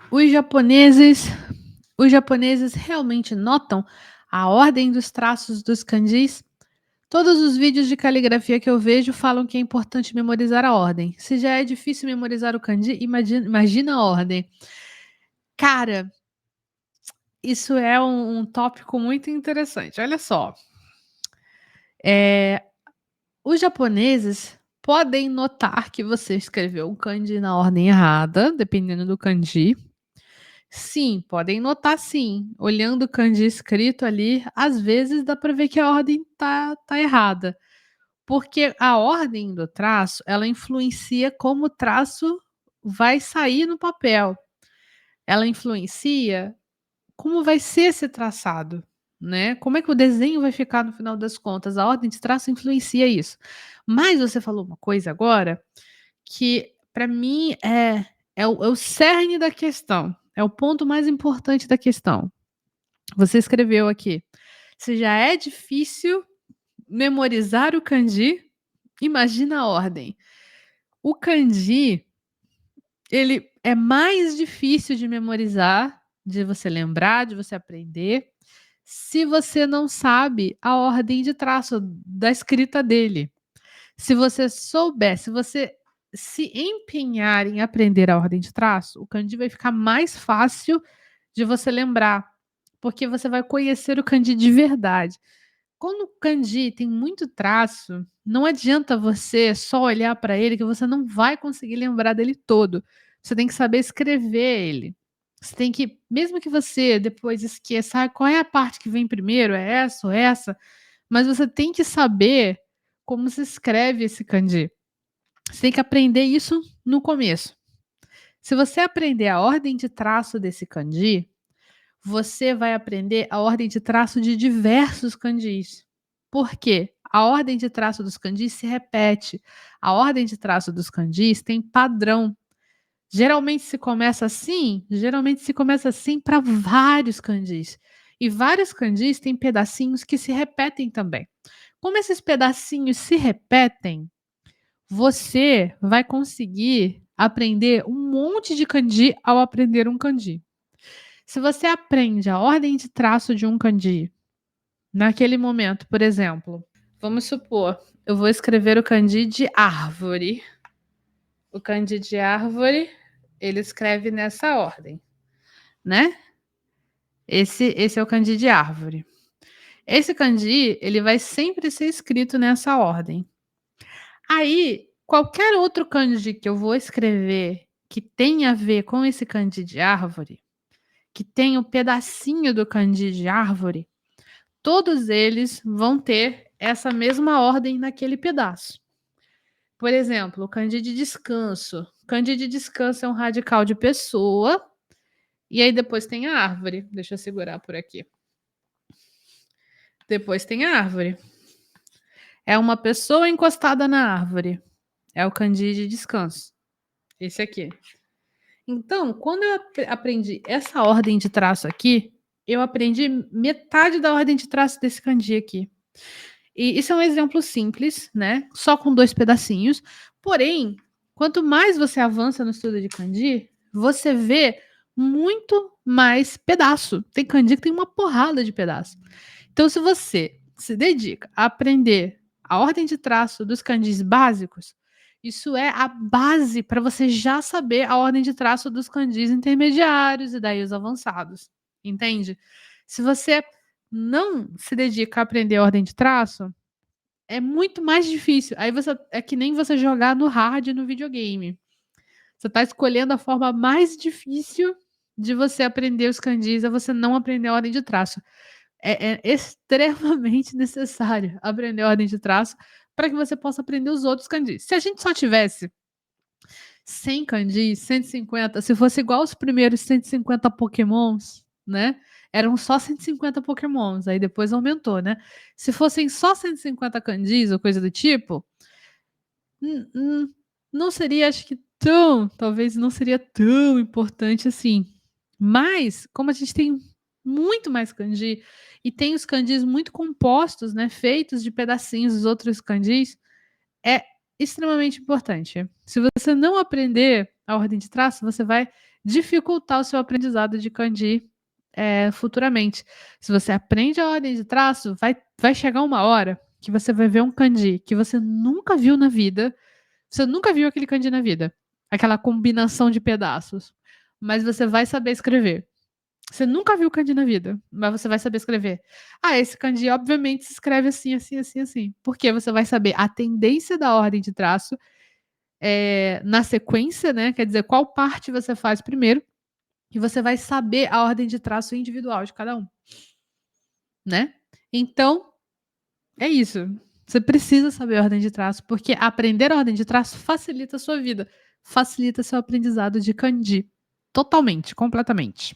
Os japoneses os japoneses realmente notam a ordem dos traços dos kanjis? Todos os vídeos de caligrafia que eu vejo falam que é importante memorizar a ordem. Se já é difícil memorizar o kanji, imagina a ordem. Cara, isso é um tópico muito interessante. Olha só, eh, os japoneses podem notar que você escreveu um kanji na ordem errada, dependendo do kanji. Sim, podem notar sim. Olhando o kanji escrito ali, às vezes dá para ver que a ordem tá errada. Porque a ordem do traço, ela influencia como o traço vai sair no papel. Ela influencia como vai ser esse traçado, né? Como é que o desenho vai ficar no final das contas? A ordem de traço influencia isso. Mas você falou uma coisa agora que para mim é o cerne da questão, é o ponto mais importante da questão. Você escreveu aqui: "Se já é difícil memorizar o kanji, imagina a ordem". O kanji, ele é mais difícil de memorizar, de você lembrar, de você aprender, se você não sabe a ordem de traço da escrita dele. Se você souber, se você se empenhar em aprender a ordem de traço, o kanji vai ficar mais fácil de você lembrar, porque você vai conhecer o kanji de verdade. Quando o kanji tem muito traço, não adianta você só olhar para ele que você não vai conseguir lembrar dele todo. Você tem que saber escrever ele. Você tem que, mesmo que você depois esqueça, qual é a parte que vem primeiro, é essa ou essa, mas você tem que saber como se escreve esse kanji. Você tem que aprender isso no começo. Se você aprender a ordem de traço desse kanji, você vai aprender a ordem de traço de diversos kanjis. Por quê? A ordem de traço dos kanjis se repete. A ordem de traço dos kanjis tem padrão. Geralmente se começa assim para vários kanjis. E vários kanjis têm pedacinhos que se repetem também. Como esses pedacinhos se repetem, você vai conseguir aprender um monte de kanji ao aprender um kanji. Se você aprende a ordem de traço de um kanji, naquele momento, por exemplo, vamos supor, eu vou escrever o kanji de árvore. O kanji de árvore, ele escreve nessa ordem, né? Esse é o kanji de árvore. Esse kanji, ele vai sempre ser escrito nessa ordem. Aí, qualquer outro kanji que eu vou escrever que tenha a ver com esse kanji de árvore, que tenha um pedacinho do kanji de árvore, todos eles vão ter essa mesma ordem naquele pedaço. Por exemplo, o kanji de descanso. Kanji de descanso é um radical de pessoa, e aí depois tem a árvore. Deixa eu segurar por aqui. Depois tem a árvore. É uma pessoa encostada na árvore. É o kanji de descanso. Esse aqui. Então, quando eu aprendi essa ordem de traço aqui, eu aprendi metade da ordem de traço desse kanji aqui. E isso é um exemplo simples, né? Só com 2 pedacinhos. Porém, quanto mais você avança no estudo de kanji, você vê muito mais pedaço. Tem kanji que tem uma porrada de pedaço. Então, se você se dedica a aprender a ordem de traço dos kanjis básicos, isso é a base para você já saber a ordem de traço dos kanjis intermediários e daí os avançados, entende? Se você não se dedica a aprender a ordem de traço, é muito mais difícil. Aí você é que nem você jogar no hard no videogame. Você está escolhendo a forma mais difícil de você aprender os kanjis, é você não aprender a ordem de traço. É extremamente necessário aprender a ordem de traço para que você possa aprender os outros kanjis. Se a gente só tivesse 100 kanjis, 150, se fosse igual os primeiros 150 pokémons, né, eram só 150 pokémons, aí depois aumentou, né. Se fossem só 150 kanjis ou coisa do tipo, hum hum, não seria acho que talvez não seria tão importante assim. Mas, como a gente tem muito mais kanji, e tem os kanjis muito compostos, né, feitos de pedacinhos dos outros kanjis, é extremamente importante. Se você não aprender a ordem de traço, você vai dificultar o seu aprendizado de kanji, futuramente. Se você aprende a ordem de traço, vai chegar uma hora que você vai ver um kanji que você nunca viu na vida, você nunca viu aquele kanji na vida, aquela combinação de pedaços, mas você vai saber escrever. Você nunca viu kanji na vida, mas você vai saber escrever. Ah, esse kanji obviamente se escreve assim, assim, assim, assim. Porque você vai saber a tendência da ordem de traço, na sequência, né? Quer dizer, qual parte você faz primeiro, e você vai saber a ordem de traço individual de cada um, né? Então, é isso. Você precisa saber a ordem de traço, porque aprender a ordem de traço facilita a sua vida, facilita seu aprendizado de kanji. Totalmente, completamente.